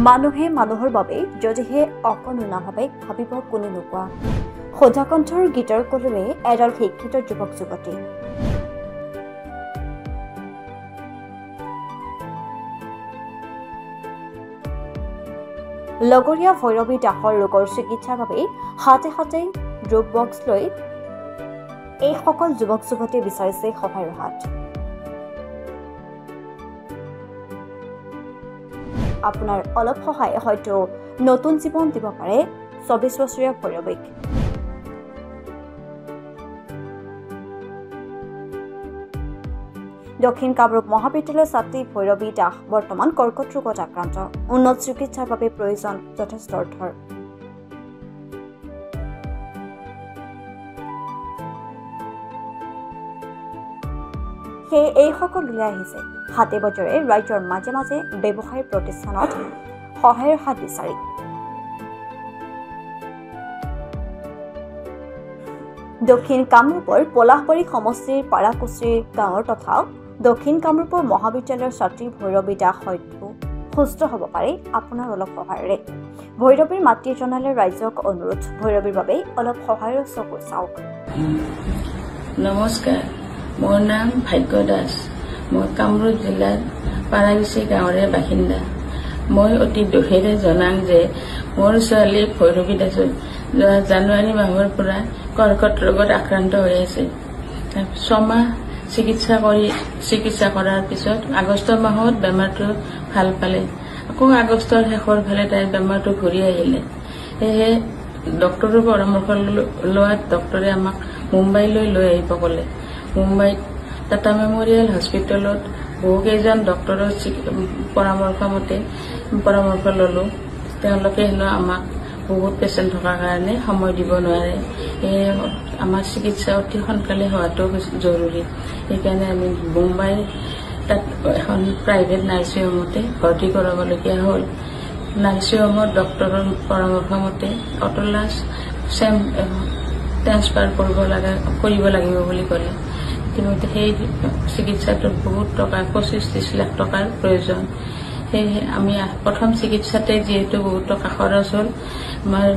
মানুহে মানুহৰ বাবে যদিহে অকণোনাভাৱে ভাবিব কোনো নোকোৱা সোধাকণ্ঠৰ গীতৰ কলেৰে এডাল শিক্ষিত যুৱক যুৱতী লগৰীয়া ভৈৰৱী দাসৰ ৰোগৰ চিকিৎসাৰ বাবে হাতে হাতে ড্ৰপ বক্স লৈ এই সকল যুৱক যুৱতীয়ে বিচাৰিছে সহায়ৰ হাত আপোনাৰ অলপ সহায় হয়তো নতুন জীৱন দিব পাৰে 24 বছৰীয়া ভৈৰৱীক দক্ষিণ কামৰূপ মহাবিদ্যালয়ৰ ছাত্ৰী ভৈৰৱী দাস বৰ্তমান কৰ্কট ৰোগত আক্ৰান্ত উন্নত চিকিৎসাৰ বাবে প্ৰয়োজন যথেষ্ট অৰ্থৰ সেয়ে এই সকল উলাই আহিছে হাতে বজৰে ৰাজ্যৰ মাজে মাজে ব্যৱসায়িক প্ৰতিষ্ঠানত সহায়ৰ হাত বিচাৰি দক্ষিণ কামৰূপৰ পলাশবাৰী সমষ্টিৰ পাৰাকুচি গাঁৱৰ তথা দক্ষিণ কামৰূপৰ মহাবিদ্যালয়ৰ ছাত্ৰী ভৈৰৱী দাস হয়তো সুস্থ হ'ব পাৰে আপোনাৰ অলপ সহায়েৰে ভৈৰৱীৰ মাতৃ জনালে ৰাইজক অনুৰোধ ভৈৰৱীৰ বাবে অলপ সহায়ৰ চকু চাওক নমস্কাৰ মোৰ নাম ভাগ্য দাস মই কামৰূপ জিলাৰ পাৰাকুচি গাঁৱৰে বাসিন্দা মই অতি দুখেৰে জনাম যে মোৰ ছোৱালী ভৈৰৱী দাসৰ জানুৱাৰী মাহৰ পৰা কৰ্কট ৰোগত আক্ৰান্ত হৈ আছে 6 মাহ চিকিৎসা কৰাৰ পিছত আগষ্ট মাহত বেমাৰটো ভাল পালে আকৌ আগষ্টৰ শেষৰ ফালে তাইৰ বেমাৰটো ঘূৰি আহিলে সেয়ে ডক্টৰৰ পৰামৰ্শ লোৱাত ডক্টৰে আমাক মুম্বাইলৈ লৈ আহিব ক'লে মুম্বাইত টাটা মেমৰিয়েল হস্পিটেলত বহুকেইজন ডক্টৰৰ পৰামৰ্শ ললো তেওঁলোকে হেনো আমাক বহুত পেচেণ্ট থকাৰ কাৰণে সময় দিব নোৱাৰে আমাৰ চিকিৎসা অতি সোনকালে হোৱাটো জৰুৰী সেইকাৰণে আমি মুম্বাই তাত এখন প্ৰাইভেট নাৰ্ছিং হোমতে ভৰ্তি কৰাবলগীয়া হ'ল নাৰ্ছিং হোমত ডক্টৰৰ পৰামৰ্শ মতে অটলাছ ট্ৰান্সফাৰ কৰিব লাগিব বুলি ক'লে কিন্তু সেই চিকিৎসাটোত বহুত টকা 25-30 লাখ টকাৰ প্ৰয়োজন সেয়ে আমি প্ৰথম চিকিৎসাতে যিহেতু বহুত টকা খৰচ হ'ল আমাৰ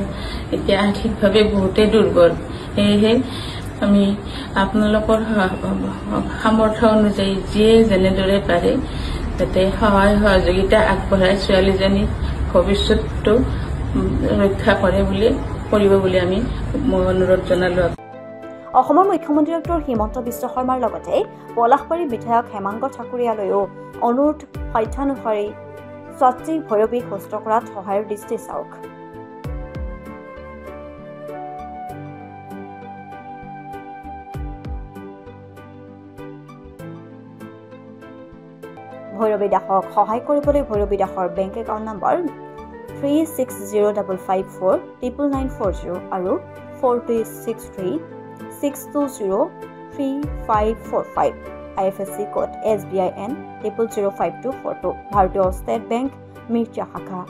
এতিয়া আৰ্থিকভাৱে বহুতেই দুৰ্বল সেয়েহে আমি আপোনালোকৰ সামৰ্থ্য অনুযায়ী যিয়ে যেনেদৰে পাৰে যাতে সহায় সহযোগিতা আগবঢ়াই ছোৱালীজনী ভৱিষ্যতটো ৰক্ষা কৰিব বুলি আমি অনুৰোধ জনালো অসমৰ মুখ্যমন্ত্ৰী ডক্টৰ হিমন্ত বিশ্ব শৰ্মাৰ লগতে পলাশবাৰী বিধায়ক হেমাংগ ঠাকুৰীয়ালৈও অনুৰোধ সত্যানুসৰি ছাত্ৰী ভৈৰৱীক সুস্থ কৰাত সহায়ৰ দৃষ্টি চাওক ভৈৰৱী দাসক সহায় কৰিবলৈ ভৈৰৱী দাসৰ বেংক একাউণ্ট নম্বৰ 3605549940 আৰু 426362035545 IFSC কোড SBIN 005242 ভাৰতীয় ষ্টেট বেংক মিৰ্জা শাখা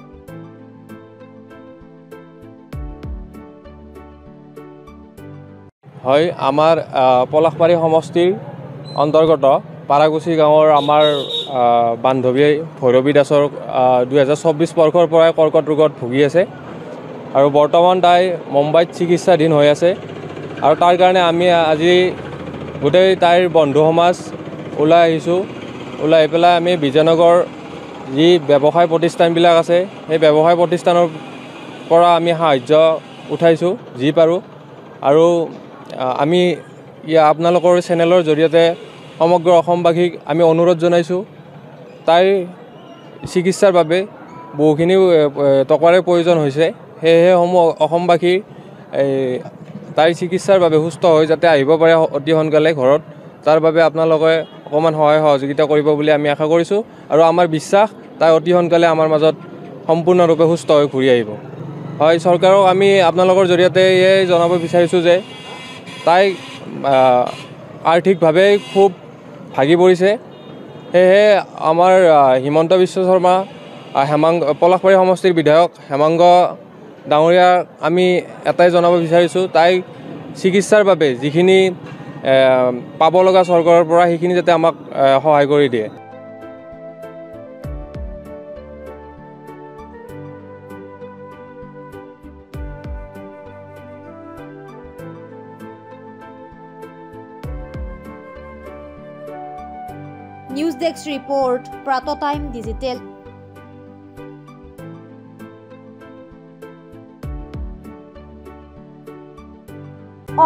হয় আমাৰ পলাশবাৰী সমষ্টিৰ অন্তৰ্গত পাৰাকুচি গাঁৱৰ আমাৰ বান্ধৱী ভৈৰৱী দাসৰ 2024 বৰ্ষৰ পৰাই কৰ্কট ৰোগত ভুগি আছে আৰু বৰ্তমান তাই মুম্বাইত চিকিৎসাধীন হৈ আছে আৰু তাৰ কাৰণে আমি আজি গোটেই তাইৰ বন্ধু সমাজ ওলাই আহিছোঁ ওলাই আহি পেলাই আমি বিজয়নগৰ যি ব্যৱসায় প্ৰতিষ্ঠানবিলাক আছে সেই ব্যৱসায় প্ৰতিষ্ঠানৰ পৰা আমি সাহায্য উঠাইছোঁ যি পাৰোঁ আৰু আমি আপোনালোকৰ চেনেলৰ জৰিয়তে সমগ্ৰ অসমবাসীক আমি অনুৰোধ জনাইছোঁ তাইৰ চিকিৎসাৰ বাবে বহুখিনি টকাৰে প্ৰয়োজন হৈছে সেয়েহে অসমবাসী তাইৰ চিকিৎসাৰ বাবে সুস্থ হৈ যাতে আহিব পাৰে অতি সোনকালে ঘৰত তাৰ বাবে আপোনালোকে অকণমান সহায় সহযোগিতা কৰিব বুলি আমি আশা কৰিছোঁ আৰু আমাৰ বিশ্বাস তাই অতি সোনকালে আমাৰ মাজত সম্পূৰ্ণৰূপে সুস্থ হৈ ঘূৰি আহিব হয় চৰকাৰক আমি আপোনালোকৰ জৰিয়তে এয়াই জনাব বিচাৰিছোঁ যে তাই আৰ্থিকভাৱে খুব ভাগি পৰিছে সেয়েহে আমাৰ হিমন্ত বিশ্ব শৰ্মা পলাশবাৰী সমষ্টিৰ বিধায়ক হেমাংগ ডাঙৰীয়াক আমি এটাই জনাব বিচাৰিছোঁ তাইক চিকিৎসাৰ বাবে যিখিনি পাব লগা চৰকাৰৰ পৰা সেইখিনি যাতে আমাক সহায় কৰি দিয়ে নিউজ ডেস্ক ৰিপৰ্ট প্ৰাত টাইম ডিজিটেল।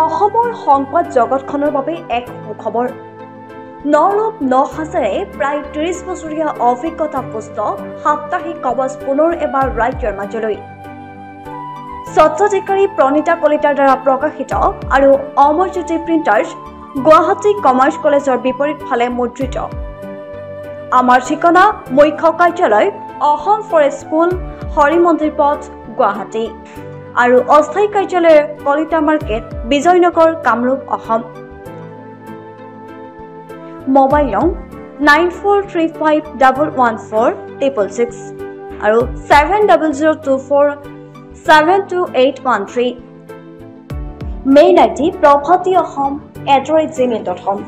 অসমৰ সংবাদ জগতখনৰ বাবে এক সুখবৰ। নৰূপ নসাজেৰে প্ৰায় ৩০ বছৰীয়া অভিজ্ঞতা পুষ্ট সাপ্তাহিক কবচ পুনৰ এবাৰ ৰাজ্যৰ মাজলৈ। স্বত্বাধিকাৰী প্ৰণীতা কলিতাৰ দ্বাৰা প্ৰকাশিত আৰু অমৰজ্যোতি প্ৰিণ্টাৰ্ছ গুৱাহাটী কমাৰ্চ কলেজৰ বিপৰীত ফালে মুদ্ৰিত। আমাৰ ঠিকনা মুখ্য কাৰ্যালয় অসম ফৰেষ্ট স্কুল, হৰি মন্দিৰ পথ, গুৱাহাটী আৰু অস্থায়ী কাৰ্যালয় কলিতা মাৰ্কেট, বিজয়নগৰ, কামৰূপ, অসম। মোবাইল নং 9435114666 আৰু 7024722813। Mail ID probhatiahom@gmail.com।